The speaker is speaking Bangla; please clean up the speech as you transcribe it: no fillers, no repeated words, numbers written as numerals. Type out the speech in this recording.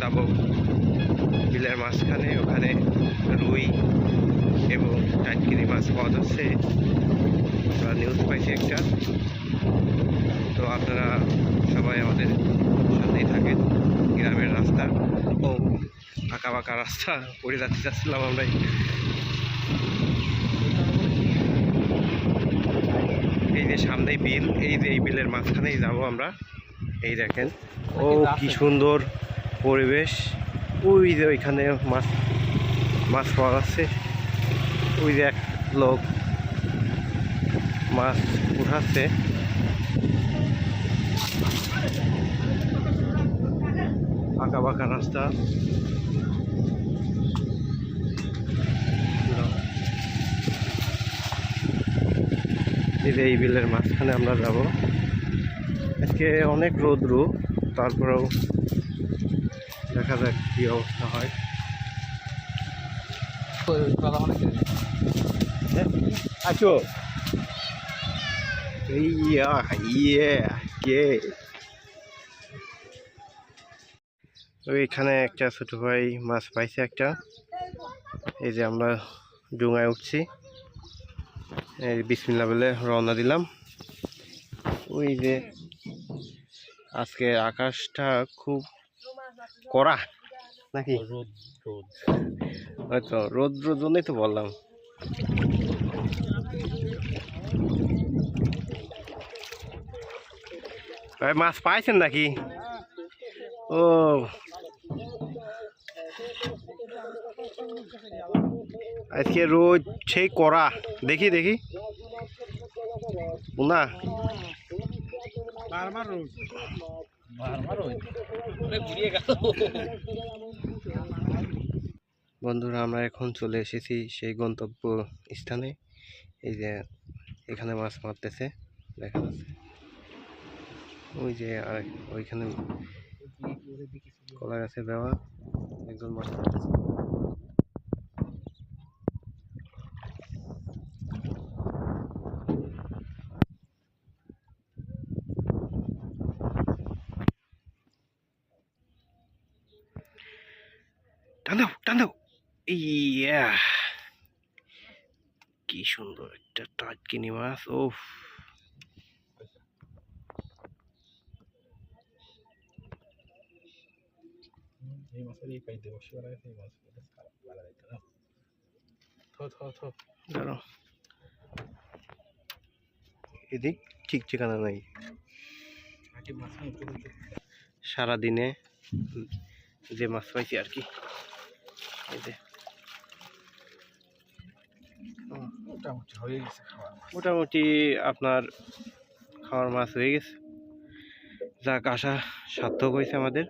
যাব বিলের মাঝখানে, ওখানে রুই এবং টাটকিনি মাছ পাওয়া যাচ্ছে, আমরা নিউজ পাইছি একটা। তো আপনারা সবাই আমাদের সাথেই থাকেন। গ্রামের রাস্তা, ও আঁকা বাঁকা রাস্তা, পড়ে যাচ্ছিলাম আমরাই। এই যে সামনেই বিল, এই যে এই বিলের মাঝখানেই যাব আমরা। এই দেখেন, ও কি সুন্দর পরিবেশ। ওই যে ওইখানে মাছ মাছ পাওয়া যাচ্ছে, ওই যে এক লোক মাছ উঠাচ্ছে। আঁকা বাঁকা রাস্তা, এই বিলের মাঝখানে আমরা যাব। আজকে অনেক রৌদ্র, তারপরেও দেখা যাক কি অবস্থা হয়। আছো ওইখানে একটা ছোট ভাই মাছ পাইছে একটা। এই যে আমরা ডুঙায় উঠছি, এই বিসমিল্লাহ বলে রওনা দিলাম। ওই যে আজকে আকাশটা খুব কড়া নাকি, হয়তো রোদ্র জন্যই তো বললাম। মাছ পাইছেন নাকি? ও আজকে রোদ সেই কড়া, দেখি দেখি না বন্ধুরা, আমরা এখন চলে এসেছি সেই গন্তব্য স্থানে। এই যে এখানে মাছ মারতেছে, দেখা যাচ্ছে। ওই যে আর ওইখানে কলা গাছে দেওয়া একজন মাছ মারতেছে। টান দাও, ইয়া কি সুন্দর একটা টাটকিনি মাছ। ওফ, এদিক ঠিক ঠিকানা নাই। সারাদিনে যে মাছ পাইছি আর কি, এই যে মোটামুটি আপনার খাওয়ার মাছ হয়ে গেছে। যাক, আশা সার্থক হয়েছে আমাদের।